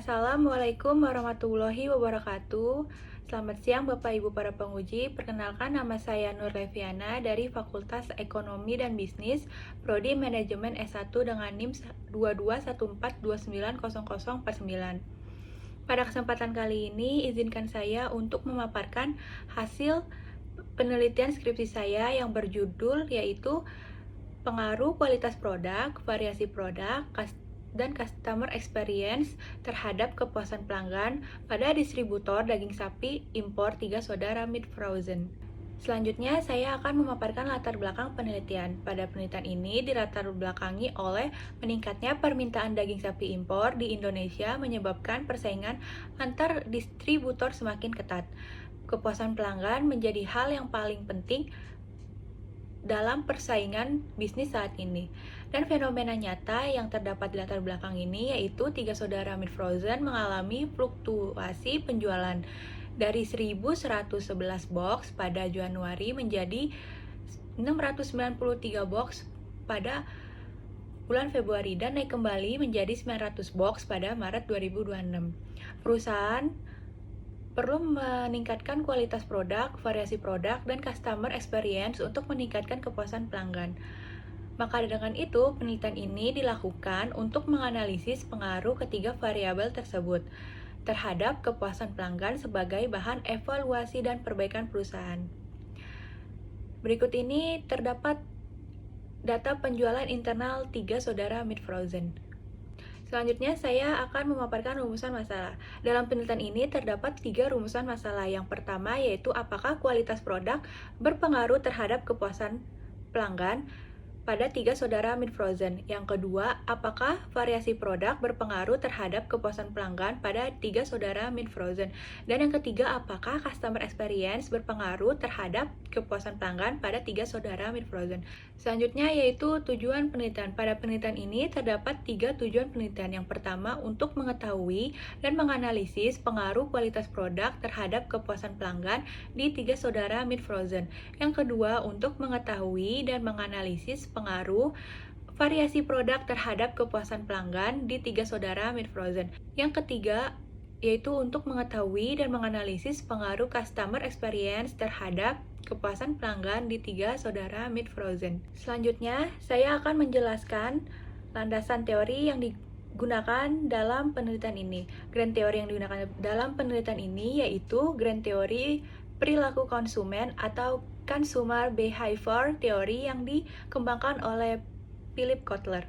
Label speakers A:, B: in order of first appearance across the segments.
A: Assalamualaikum warahmatullahi wabarakatuh. Selamat siang Bapak Ibu para penguji. Perkenalkan, nama saya Nur Leviana dari Fakultas Ekonomi dan Bisnis, Prodi Manajemen S1 dengan NIM 2214290049. Pada kesempatan kali ini, izinkan saya untuk memaparkan hasil penelitian skripsi saya yang berjudul yaitu pengaruh kualitas produk, variasi produk, dan customer experience terhadap kepuasan pelanggan pada distributor daging sapi impor 3 saudara Meat Frozen. Selanjutnya, saya akan memaparkan latar belakang penelitian. Pada penelitian ini dilatar belakangi oleh meningkatnya permintaan daging sapi impor di Indonesia menyebabkan persaingan antar distributor semakin ketat. Kepuasan pelanggan menjadi hal yang paling penting dalam persaingan bisnis saat ini. Dan fenomena nyata yang terdapat di latar belakang ini yaitu 3 saudara Meat Frozen mengalami fluktuasi penjualan dari 1.111 box pada Januari menjadi 693 box pada bulan Februari dan naik kembali menjadi 900 box pada Maret 2026. Perusahaan perlu meningkatkan kualitas produk, variasi produk, dan customer experience untuk meningkatkan kepuasan pelanggan. Maka dengan itu, penelitian ini dilakukan untuk menganalisis pengaruh ketiga variabel tersebut terhadap kepuasan pelanggan sebagai bahan evaluasi dan perbaikan perusahaan. Berikut ini terdapat data penjualan internal 3 saudara Meat Frozen. Selanjutnya, saya akan memaparkan rumusan masalah. Dalam penelitian ini terdapat 3 rumusan masalah. Yang pertama yaitu apakah kualitas produk berpengaruh terhadap kepuasan pelanggan pada 3 saudara Meat Frozen. Yang kedua, apakah variasi produk berpengaruh terhadap kepuasan pelanggan pada 3 saudara Meat Frozen. Dan yang ketiga, apakah customer experience berpengaruh terhadap kepuasan pelanggan pada 3 saudara Meat Frozen. Selanjutnya yaitu tujuan penelitian. Pada penelitian ini terdapat 3 tujuan penelitian. Yang pertama, untuk mengetahui dan menganalisis pengaruh kualitas produk terhadap kepuasan pelanggan di 3 saudara Meat Frozen. Yang kedua, untuk mengetahui dan menganalisis pengaruh variasi produk terhadap kepuasan pelanggan di 3 saudara Meat Frozen. Yang ketiga, yaitu untuk mengetahui dan menganalisis pengaruh customer experience terhadap kepuasan pelanggan di 3 saudara Meat Frozen. Selanjutnya, saya akan menjelaskan landasan teori yang digunakan dalam penelitian ini. Grand teori yang digunakan dalam penelitian ini yaitu grand teori perilaku konsumen atau consumer behavior theory yang dikembangkan oleh Philip Kotler.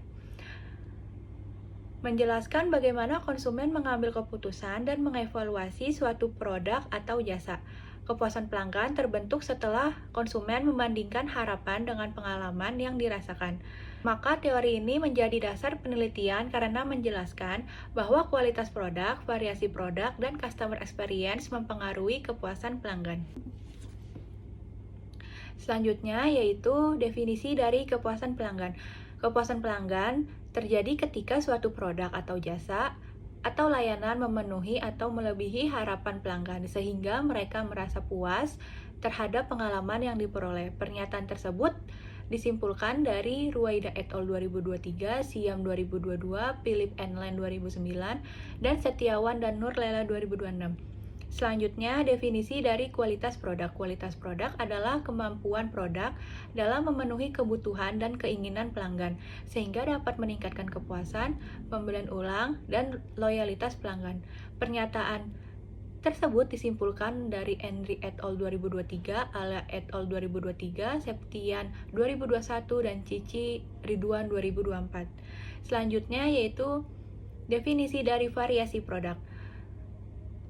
A: Menjelaskan bagaimana konsumen mengambil keputusan dan mengevaluasi suatu produk atau jasa. Kepuasan pelanggan terbentuk setelah konsumen membandingkan harapan dengan pengalaman yang dirasakan. Maka teori ini menjadi dasar penelitian karena menjelaskan bahwa kualitas produk, variasi produk, dan customer experience mempengaruhi kepuasan pelanggan. Selanjutnya yaitu definisi dari kepuasan pelanggan. Kepuasan pelanggan terjadi ketika suatu produk atau jasa atau layanan memenuhi atau melebihi harapan pelanggan sehingga mereka merasa puas terhadap pengalaman yang diperoleh. Pernyataan tersebut disimpulkan dari Ruwaida et al. 2023, Siam 2022, Philip and Land 2009, dan Setiawan dan Nur Lela 2026. Selanjutnya, definisi dari kualitas produk. Kualitas produk adalah kemampuan produk dalam memenuhi kebutuhan dan keinginan pelanggan, sehingga dapat meningkatkan kepuasan, pembelian ulang, dan loyalitas pelanggan. Pernyataan tersebut disimpulkan dari Henry et al. 2023, Ala et al. 2023, Septian 2021, dan Cici Ridwan 2024. Selanjutnya yaitu definisi dari variasi produk.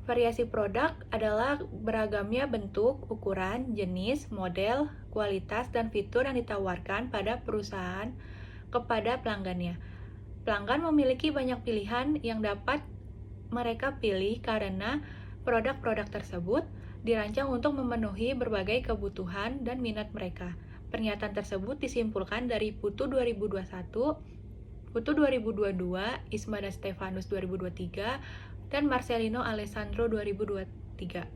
A: Variasi produk adalah beragamnya bentuk, ukuran, jenis, model, kualitas, dan fitur yang ditawarkan pada perusahaan kepada pelanggannya. Pelanggan memiliki banyak pilihan yang dapat mereka pilih karena produk-produk tersebut dirancang untuk memenuhi berbagai kebutuhan dan minat mereka. Pernyataan tersebut disimpulkan dari Putu 2021, Putu 2022, Isma dan Stefanus 2023, dan Marcelino Alessandro 2023.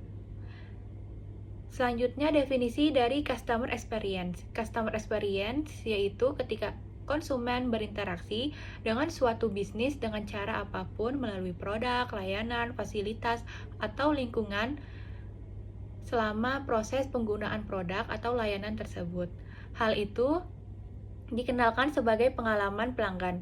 A: Selanjutnya definisi dari customer experience. Customer experience yaitu ketika konsumen berinteraksi dengan suatu bisnis dengan cara apapun melalui produk, layanan, fasilitas, atau lingkungan selama proses penggunaan produk atau layanan tersebut. Hal itu dikenalkan sebagai pengalaman pelanggan.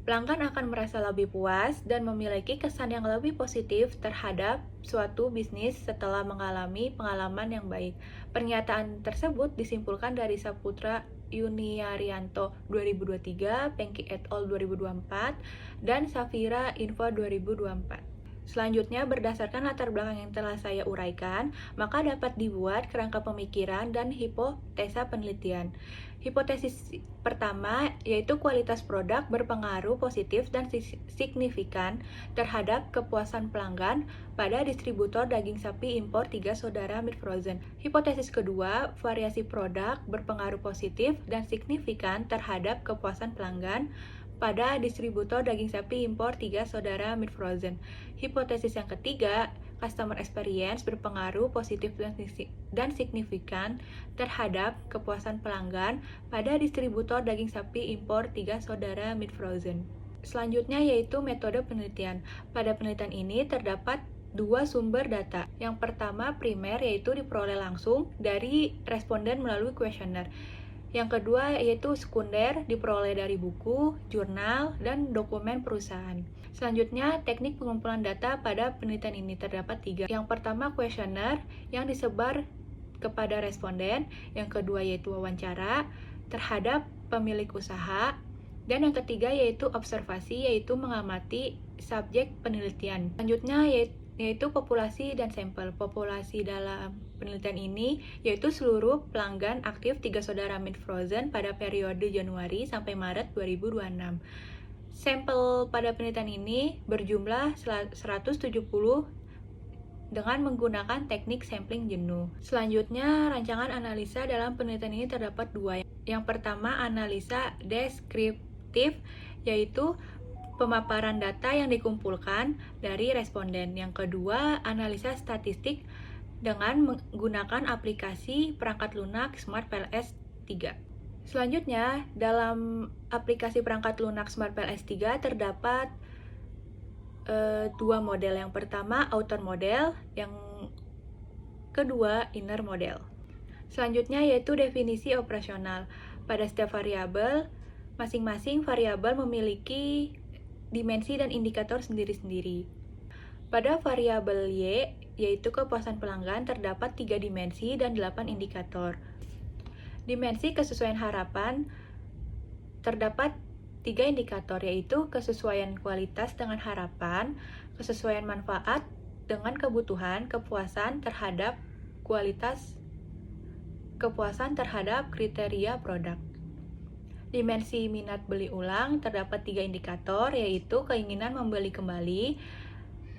A: Pelanggan akan merasa lebih puas dan memiliki kesan yang lebih positif terhadap suatu bisnis setelah mengalami pengalaman yang baik. Pernyataan tersebut disimpulkan dari Saputra Yuniaryanto 2023, Pengki et al. 2024, dan Safira Info 2024. Selanjutnya, berdasarkan latar belakang yang telah saya uraikan, maka dapat dibuat kerangka pemikiran dan hipotesa penelitian. Hipotesis pertama yaitu kualitas produk berpengaruh positif dan signifikan terhadap kepuasan pelanggan pada distributor daging sapi impor 3 saudara Meat Frozen. Hipotesis kedua, variasi produk berpengaruh positif dan signifikan terhadap kepuasan pelanggan pada distributor daging sapi impor 3 saudara Meat Frozen. Hipotesis yang ketiga, customer experience berpengaruh positif dan signifikan terhadap kepuasan pelanggan pada distributor daging sapi impor 3 saudara Meat Frozen. Selanjutnya yaitu metode penelitian. Pada penelitian ini terdapat dua sumber data. Yang pertama primer yaitu diperoleh langsung dari responden melalui kuesioner. Yang kedua yaitu sekunder diperoleh dari buku, jurnal, dan dokumen perusahaan. Selanjutnya, teknik pengumpulan data pada penelitian ini terdapat 3. Yang pertama, kuesioner yang disebar kepada responden. Yang kedua yaitu wawancara terhadap pemilik usaha. Dan yang ketiga yaitu observasi, yaitu mengamati subjek penelitian. Selanjutnya yaitu populasi dan sampel. Populasi dalam penelitian ini yaitu seluruh pelanggan aktif 3 saudara Meat Frozen pada periode Januari sampai Maret 2026. Sampel pada penelitian ini berjumlah 170 dengan menggunakan teknik sampling jenuh. Selanjutnya, rancangan analisa dalam penelitian ini terdapat 2. Yang pertama, analisa deskriptif, yaitu pemaparan data yang dikumpulkan dari responden. Yang kedua, analisa statistik dengan menggunakan aplikasi perangkat lunak Smart PLS 3. Selanjutnya, dalam aplikasi perangkat lunak Smart PLS 3 terdapat 2 model. Yang pertama, outer model, yang kedua, inner model. Selanjutnya yaitu definisi operasional. Pada setiap variabel, masing-masing variabel memiliki dimensi dan indikator sendiri-sendiri. Pada variabel Y, yaitu kepuasan pelanggan, terdapat 3 dimensi dan 8 indikator. Dimensi kesesuaian harapan terdapat 3 indikator, yaitu kesesuaian kualitas dengan harapan, kesesuaian manfaat dengan kebutuhan, kepuasan terhadap kualitas, kepuasan terhadap kriteria produk. Dimensi minat beli ulang terdapat 3 indikator, yaitu keinginan membeli kembali,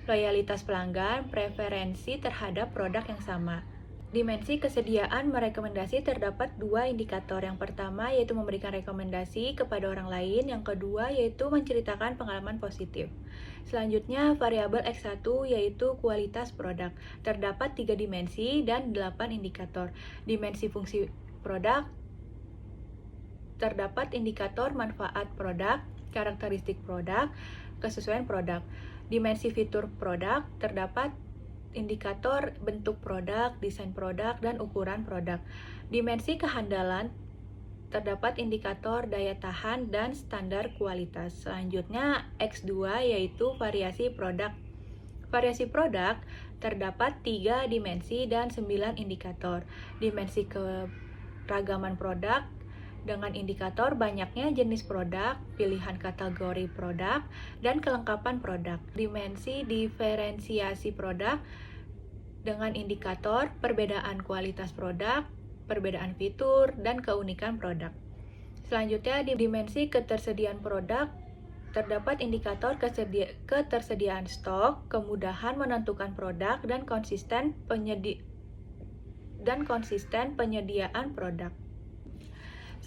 A: loyalitas pelanggan, preferensi terhadap produk yang sama. Dimensi kesediaan merekomendasi terdapat 2 indikator. Yang pertama yaitu memberikan rekomendasi kepada orang lain, yang kedua yaitu menceritakan pengalaman positif. Selanjutnya variabel X1 yaitu kualitas produk. Terdapat 3 dimensi dan 8 indikator. Dimensi fungsi produk terdapat indikator manfaat produk, karakteristik produk, kesesuaian produk. Dimensi fitur produk terdapat indikator bentuk produk, desain produk, dan ukuran produk. Dimensi kehandalan terdapat indikator daya tahan dan standar kualitas. Selanjutnya X2 yaitu variasi produk. Variasi produk terdapat 3 dimensi dan 9 indikator. Dimensi keragaman produk dengan indikator banyaknya jenis produk, pilihan kategori produk, dan kelengkapan produk. Dimensi diferensiasi produk dengan indikator perbedaan kualitas produk, perbedaan fitur, dan keunikan produk. Selanjutnya, di dimensi ketersediaan produk terdapat indikator ketersediaan stok, kemudahan menentukan produk, dan konsisten penyediaan produk.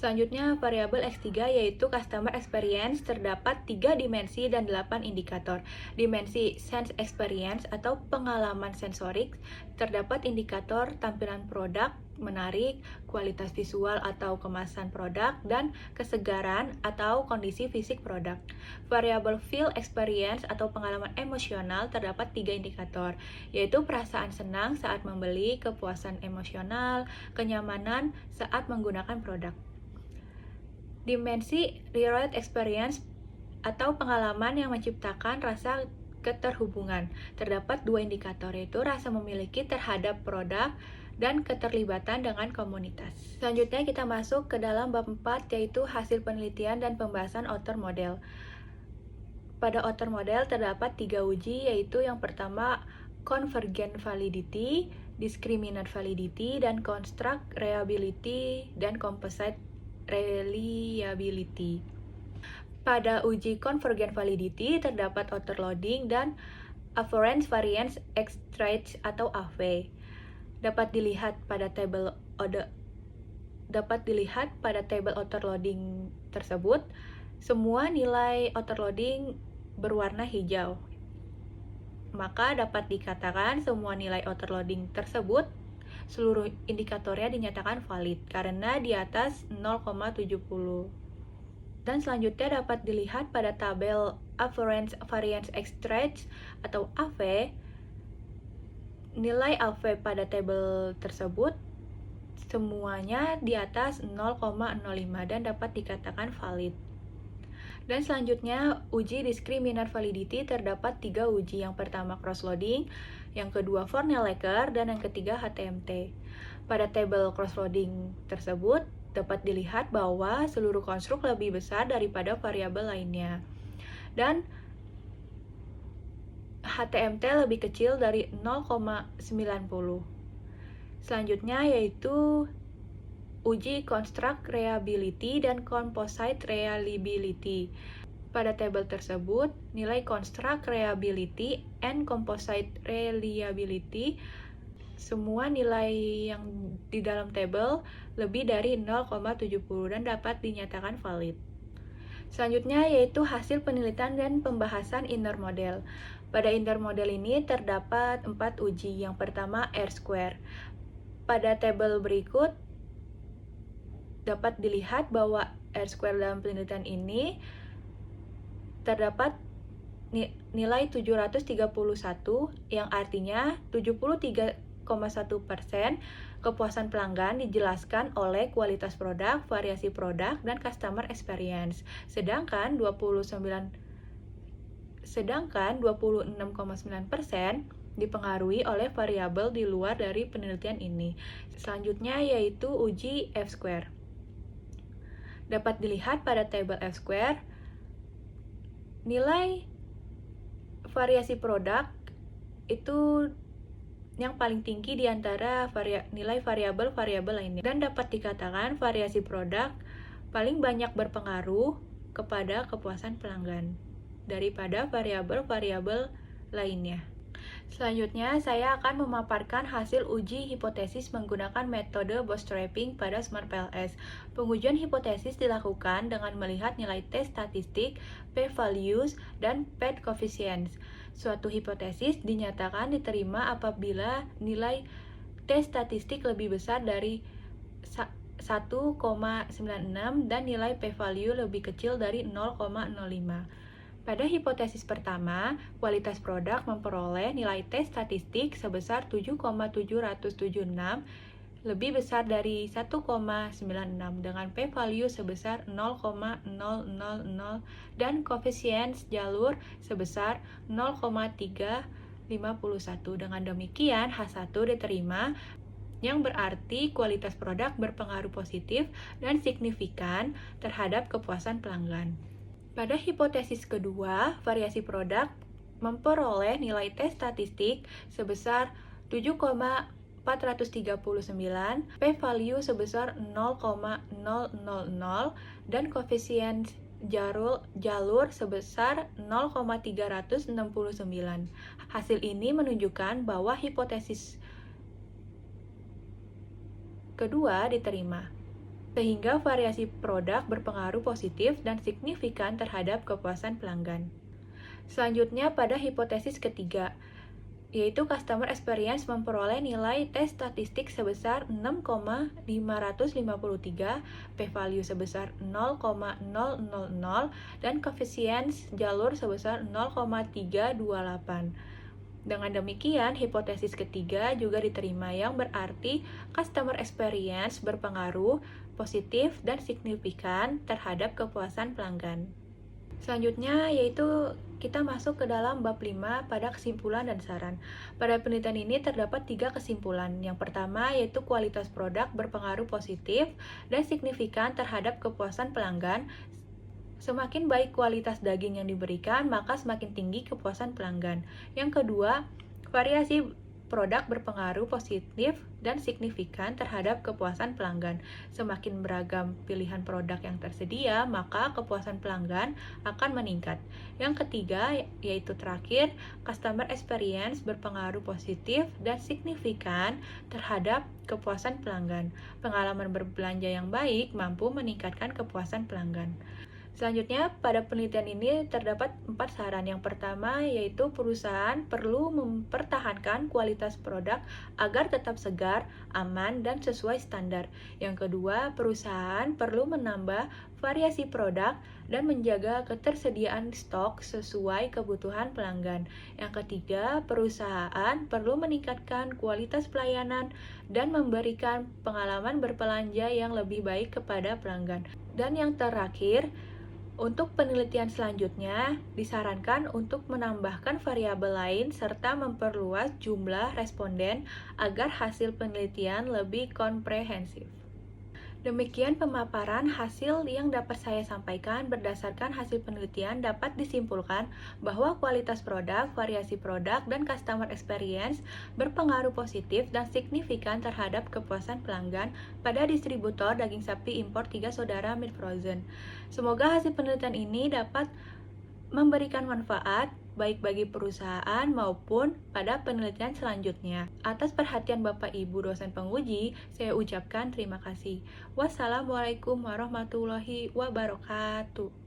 A: Selanjutnya, variabel X3 yaitu Customer Experience, terdapat 3 dimensi dan 8 indikator. Dimensi Sense Experience atau pengalaman sensorik, terdapat indikator tampilan produk, menarik, kualitas visual atau kemasan produk, dan kesegaran atau kondisi fisik produk. Variabel Feel Experience atau pengalaman emosional, terdapat 3 indikator, yaitu perasaan senang saat membeli, kepuasan emosional, kenyamanan saat menggunakan produk. Dimensi Real Experience atau pengalaman yang menciptakan rasa keterhubungan. Terdapat 2 indikator, yaitu rasa memiliki terhadap produk dan keterlibatan dengan komunitas. Selanjutnya kita masuk ke dalam bab 4, yaitu hasil penelitian dan pembahasan author model. Pada author model terdapat 3 uji, yaitu yang pertama Convergent Validity, Discriminant Validity, dan Construct Reliability dan Composite Reliability. Pada uji Convergent Validity terdapat author loading dan Afferent Variance Extract atau AV. Dapat dilihat pada tabel author loading tersebut, semua nilai author loading berwarna hijau. Maka dapat dikatakan semua nilai author loading tersebut seluruh indikatornya dinyatakan valid karena di atas 0,70. Dan selanjutnya dapat dilihat pada tabel Afferent Variance Extract atau AV. Nilai AV pada tabel tersebut semuanya di atas 0,05 dan dapat dikatakan valid. Dan selanjutnya uji Discriminant Validity terdapat 3 uji. Yang pertama crossloading, yang kedua Fornell-Lecker, dan yang ketiga HTMT. Pada tabel crossloading tersebut dapat dilihat bahwa seluruh konstruk lebih besar daripada variabel lainnya. Dan HTMT lebih kecil dari 0,90. Selanjutnya yaitu uji Construct Reliability dan Composite Reliability. Pada tabel tersebut, nilai Construct Reliability and Composite Reliability, semua nilai yang di dalam tabel lebih dari 0,70 dan dapat dinyatakan valid. Selanjutnya yaitu hasil penelitian dan pembahasan inner model. Pada inner model ini terdapat 4 uji. Yang pertama R-square. Pada tabel berikut dapat dilihat bahwa R-square dalam penelitian ini terdapat nilai 731 yang artinya 73,1% kepuasan pelanggan dijelaskan oleh kualitas produk, variasi produk, dan customer experience. Sedangkan 26,9% dipengaruhi oleh variabel di luar dari penelitian ini. Selanjutnya yaitu uji F-square. Dapat dilihat pada tabel F-square, nilai variasi produk itu yang paling tinggi di antara nilai variabel-variabel lainnya, dan dapat dikatakan variasi produk paling banyak berpengaruh kepada kepuasan pelanggan daripada variabel-variabel lainnya. Selanjutnya, saya akan memaparkan hasil uji hipotesis menggunakan metode bootstrapping pada SmartPLS. Pengujian hipotesis dilakukan dengan melihat nilai T statistik, p-values, dan p-coefficients. Suatu hipotesis dinyatakan diterima apabila nilai T statistik lebih besar dari 1,96 dan nilai p-value lebih kecil dari 0,05. Pada hipotesis pertama, kualitas produk memperoleh nilai T statistik sebesar 7,776, lebih besar dari 1,96 dengan p-value sebesar 0,000 dan koefisiens jalur sebesar 0,351. Dengan demikian, H1 diterima, yang berarti kualitas produk berpengaruh positif dan signifikan terhadap kepuasan pelanggan. Pada hipotesis kedua, variasi produk memperoleh nilai T statistik sebesar 7,439, p-value sebesar 0,000 dan koefisiens jalur sebesar 0,369. Hasil ini menunjukkan bahwa hipotesis kedua diterima. sehingga variasi produk berpengaruh positif dan signifikan terhadap kepuasan pelanggan. Selanjutnya pada hipotesis ketiga, yaitu customer experience memperoleh nilai tes statistik sebesar 6,553, p-value sebesar 0,000, dan koefisien jalur sebesar 0,328. Dengan demikian, hipotesis ketiga juga diterima, yang berarti customer experience berpengaruh positif dan signifikan terhadap kepuasan pelanggan. Selanjutnya yaitu kita masuk ke dalam bab 5 pada kesimpulan dan saran. Pada penelitian ini terdapat 3 kesimpulan. Yang pertama yaitu kualitas produk berpengaruh positif dan signifikan terhadap kepuasan pelanggan. Semakin baik kualitas daging yang diberikan, maka semakin tinggi kepuasan pelanggan. Yang kedua, variasi produk berpengaruh positif dan signifikan terhadap kepuasan pelanggan. Semakin beragam pilihan produk yang tersedia, maka kepuasan pelanggan akan meningkat. Yang ketiga, yaitu terakhir, customer experience berpengaruh positif dan signifikan terhadap kepuasan pelanggan. Pengalaman berbelanja yang baik mampu meningkatkan kepuasan pelanggan. Selanjutnya, pada penelitian ini terdapat 4 saran. Yang pertama yaitu perusahaan perlu mempertahankan kualitas produk agar tetap segar, aman, dan sesuai standar. Yang kedua, perusahaan perlu menambah variasi produk dan menjaga ketersediaan stok sesuai kebutuhan pelanggan. Yang ketiga, perusahaan perlu meningkatkan kualitas pelayanan dan memberikan pengalaman berbelanja yang lebih baik kepada pelanggan. Dan yang terakhir, untuk penelitian selanjutnya, disarankan untuk menambahkan variabel lain serta memperluas jumlah responden agar hasil penelitian lebih komprehensif. Demikian pemaparan hasil yang dapat saya sampaikan. Berdasarkan hasil penelitian dapat disimpulkan bahwa kualitas produk, variasi produk, dan customer experience berpengaruh positif dan signifikan terhadap kepuasan pelanggan pada distributor daging sapi impor 3 saudara Meat Frozen. Semoga hasil penelitian ini dapat memberikan manfaat baik bagi perusahaan maupun pada penelitian selanjutnya. Atas perhatian Bapak Ibu dosen penguji, saya ucapkan terima kasih. Wassalamualaikum warahmatullahi wabarakatuh.